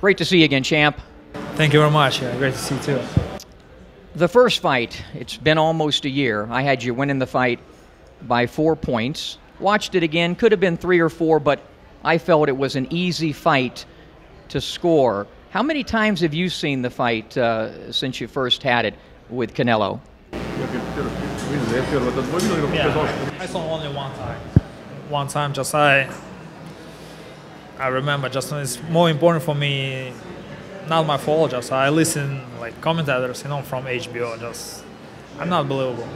Great to see you again, champ. Thank you very much. Great to see you too. The first fight, it's been almost a year. I had you winning the fight by 4 points. Watched it again, could have been 3 or 4, but I felt it was an easy fight to score. How many times have you seen the fight since you first had it with Canelo? Yeah, I saw only one time. One time, just I remember. Just it's more important for me. Not my fault. Just I listen like commentators, from HBO. Just I'm not believable.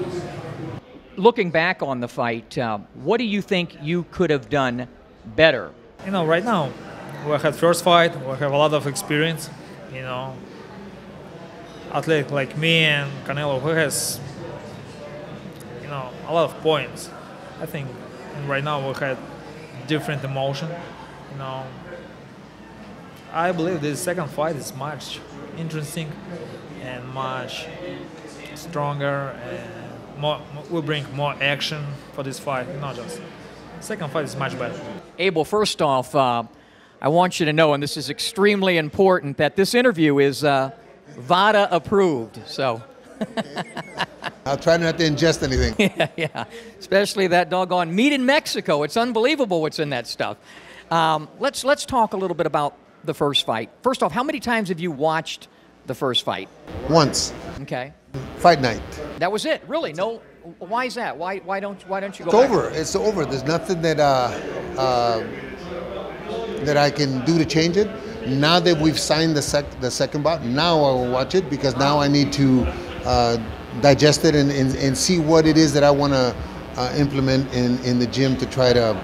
Looking back on the fight, what do you think you could have done better? Right now we had first fight. We have a lot of experience. Athlete like me and Canelo, who has a lot of points. I think right now we had different emotion. I believe this second fight is much interesting and much stronger, and will bring more action for this fight. Just second fight is much better. Abel, first off, I want you to know, and this is extremely important, that this interview is VADA approved. So. I'll try not to ingest anything. Yeah, especially that doggone meat in Mexico. It's unbelievable what's in that stuff. Let's talk a little bit about the first fight. First off, how many times have you watched the first fight? Once. Okay. Fight night. That was it. Really? No. Why is that? Why don't you go? It's over. It's over. There's nothing that that I can do to change it. Now that we've signed the second bout, now I will watch it, because now I need to digest it and see what it is that I want to implement in the gym to try to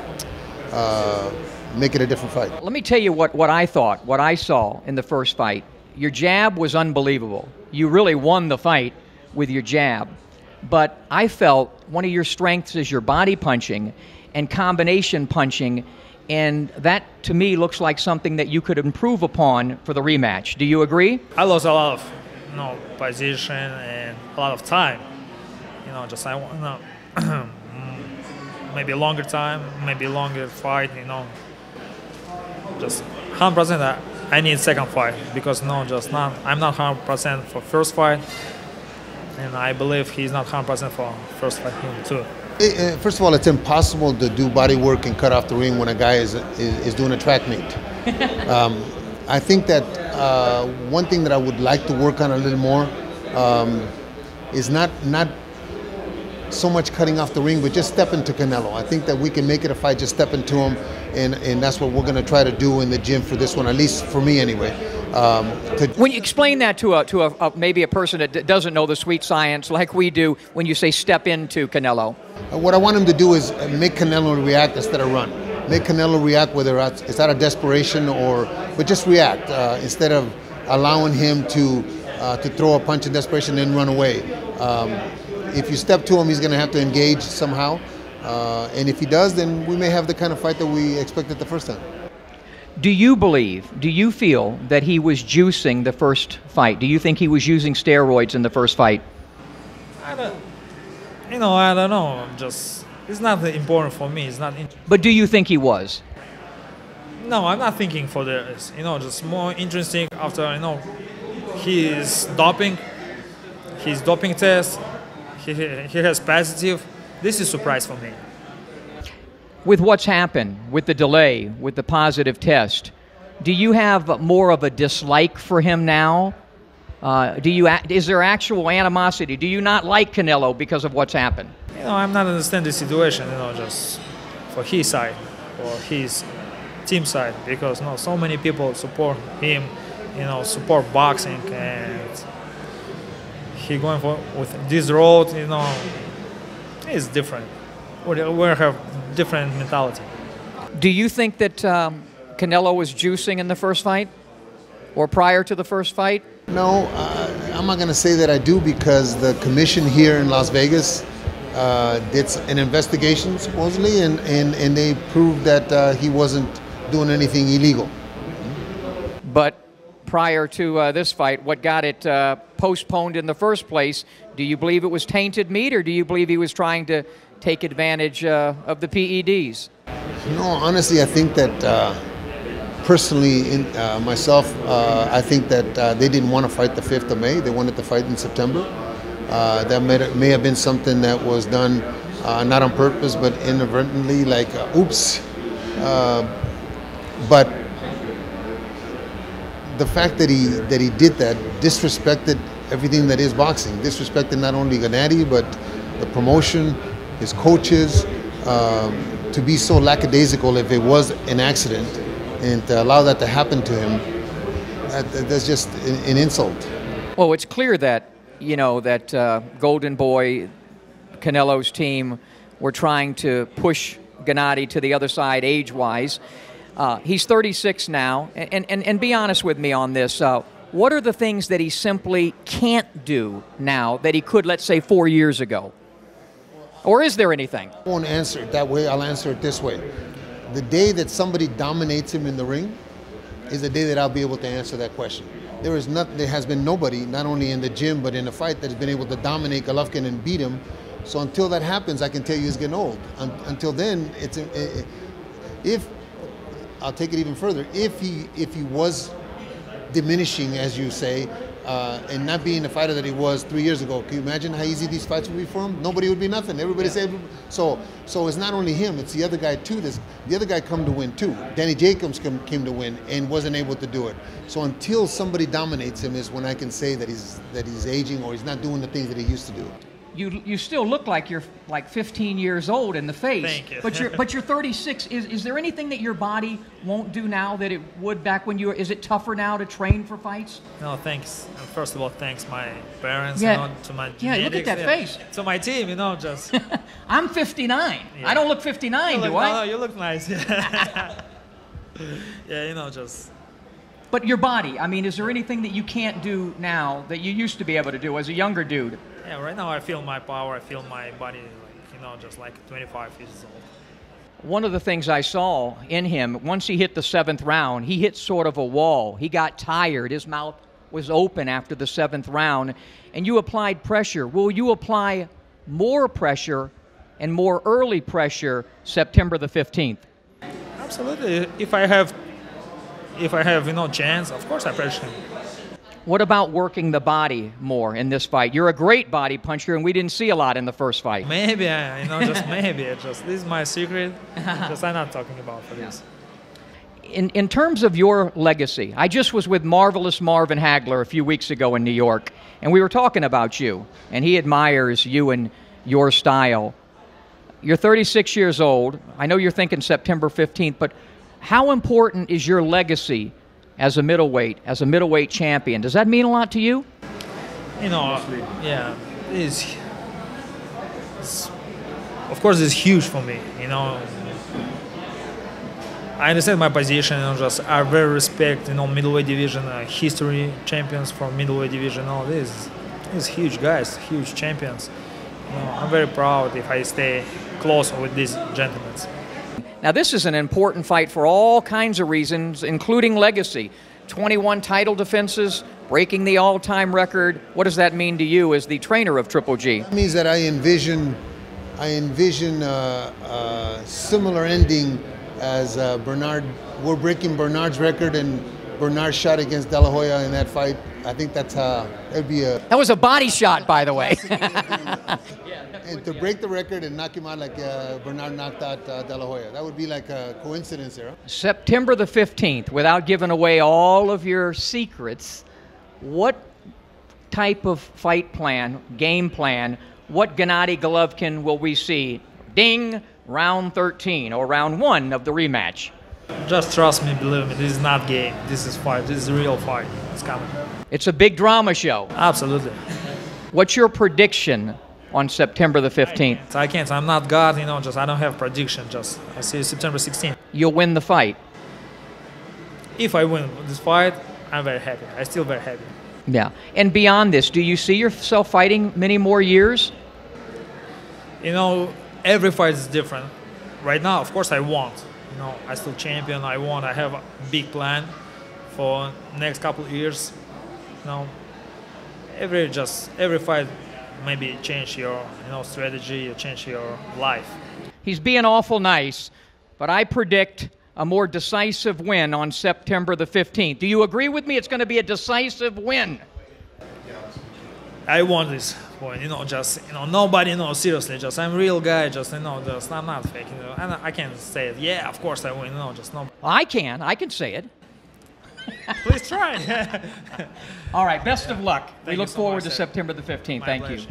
make it a different fight. Let me tell you what I thought, what I saw in the first fight. Your jab was unbelievable. You really won the fight with your jab. But I felt one of your strengths is your body punching and combination punching, and that to me looks like something that you could improve upon for the rematch. Do you agree? I lost a lot of position and a lot of time. Just I want maybe longer time, maybe longer fight. Just 100%. I need second fight, because I'm not 100% for first fight, and I believe he's not 100% for first fight too. First of all, it's impossible to do body work and cut off the ring when a guy is doing a track meet. I think that one thing that I would like to work on a little more is not so much cutting off the ring, but just stepping to Canelo. I think that we can make it a fight, just stepping to him, and that's what we're going to try to do in the gym for this one, at least for me anyway. When you explain that to maybe a person that doesn't know the sweet science like we do, when you say step into Canelo. What I want him to do is make Canelo react instead of run. Make Canelo react, whether it's out of desperation but just react instead of allowing him to throw a punch in desperation and run away. If you step to him, he's going to have to engage somehow, and if he does, then we may have the kind of fight that we expected the first time. Do you feel that he was juicing the first fight? Do you think he was using steroids in the first fight? I don't know. It's not important for me. It's not. But do you think he was? No, I'm not thinking for this. Just more interesting after his doping test. He has positive. This is a surprise for me. With what's happened, with the delay, with the positive test, do you have more of a dislike for him now? Is there actual animosity? Do you not like Canelo because of what's happened? I'm not understand the situation. Just for his side, or his team side, because so many people support him. Support boxing, and he going with this road. It's different. We have different mentality. Do you think that Canelo was juicing in the first fight, or prior to the first fight? No, I'm not going to say that I do, because the commission here in Las Vegas did an investigation supposedly, and they proved that he wasn't doing anything illegal. But prior to this fight, what got it postponed in the first place, do you believe it was tainted meat, or do you believe he was trying to take advantage of the PEDs? No, honestly, I think that personally, myself, I think that they didn't want to fight the 5th of May. They wanted to fight in September. That may have been something that was done not on purpose, but inadvertently, like, oops. But the fact that he did that disrespected everything that is boxing. Disrespected not only Gennady, but the promotion, his coaches. To be so lackadaisical if it was an accident, and to allow that to happen to him, that's just an insult. Well, it's clear that, you know, that Golden Boy, Canelo's team, were trying to push Gennady to the other side age-wise. He's 36 now, and be honest with me on this. What are the things that he simply can't do now that he could, let's say, 4 years ago? Or is there anything? I won't answer it that way. I'll answer it this way. The day that somebody dominates him in the ring is the day that I'll be able to answer that question. There has been nobody, not only in the gym, but in a fight, that's been able to dominate Golovkin and beat him. So until that happens, I can tell you he's getting old. Until then, I'll take it even further. If he was diminishing, as you say, and not being the fighter that he was 3 years ago, can you imagine how easy these fights would be for him? Nobody would be nothing. Everybody said so. So it's not only him; it's the other guy too. The other guy come to win too. Danny Jacobs came to win and wasn't able to do it. So until somebody dominates him, is when I can say that he's aging or he's not doing the things that he used to do. You still look like you're like 15 years old in the face. Thank you. But you're 36. Is there anything that your body won't do now that it would back when you were? Is it tougher now to train for fights? No, thanks. First of all, thanks my parents, Yeah. you know, to my Yeah, look at that face. to my team, you know, just. I'm 59. Yeah. I don't look 59, do I? No, you look nice. Yeah, you know, just. But your body, I mean, is there anything that you can't do now that you used to be able to do as a younger dude? Yeah, right now I feel my power. I feel my body, like, you know, just like 25 years old. One of the things I saw in him, once he hit the 7th round, he hit sort of a wall. He got tired. His mouth was open after the 7th round, and you applied pressure. Will you apply more pressure and more early pressure September the 15th? Absolutely. If I have, you know, chance, of course I pressure him. What about working the body more in this fight? You're a great body puncher, and we didn't see a lot in the first fight. Maybe, you know, just maybe. This is my secret. Just I'm not talking about for this. In terms of your legacy, I just was with Marvelous Marvin Hagler a few weeks ago in New York, and we were talking about you, and he admires you and your style. You're 36 years old. I know you're thinking September 15th, but how important is your legacy as a middleweight champion? Does that mean a lot to you? You know, yeah, of course it's huge for me, you know. I understand my position, you know, just I very respect, you know, middleweight division, history champions from middleweight division, all this. These huge guys, huge champions. You know, I'm very proud if I stay close with these gentlemen. Now, this is an important fight for all kinds of reasons, including legacy. 21 title defenses, breaking the all-time record. What does that mean to you as the trainer of Triple G? It means that I envision similar ending as Bernard. We're breaking Bernard's record, and Bernard shot against De La Hoya in that fight. I think that'd be a. That was a body shot, by the way. And to break the record and knock him out like Bernard knocked out De La Hoya, that would be like a coincidence there. September the 15th, without giving away all of your secrets, what type of fight plan, game plan, what Gennady Golovkin will we see? Ding, round 13 or round 1 of the rematch. Just trust me, believe me, this is not game. This is fight. This is a real fight. It's coming. It's a big drama show. Absolutely. What's your prediction on September the 15th? I can't. I'm not God, you know, just I don't have prediction. Just I see September 16th. You'll win the fight. If I win this fight, I'm very happy. I'm still very happy. Yeah. And beyond this, do you see yourself fighting many more years? You know, every fight is different. Right now, of course, I want. You know, I still champion. I want. I have a big plan for next couple of years. You know, every fight maybe change your, you know, strategy, you change your life. He's being awful nice, but I predict a more decisive win on September the 15th. Do you agree with me? It's going to be a decisive win. I want this point, just, nobody knows, seriously, just, I'm a real guy, just, just, I'm not fake, and I can say it, yeah, of course I win, just, no. I can say it. Please try. All right, best of luck. We Thank look you so forward much, to sir. September the 15th. My Thank pleasure. you.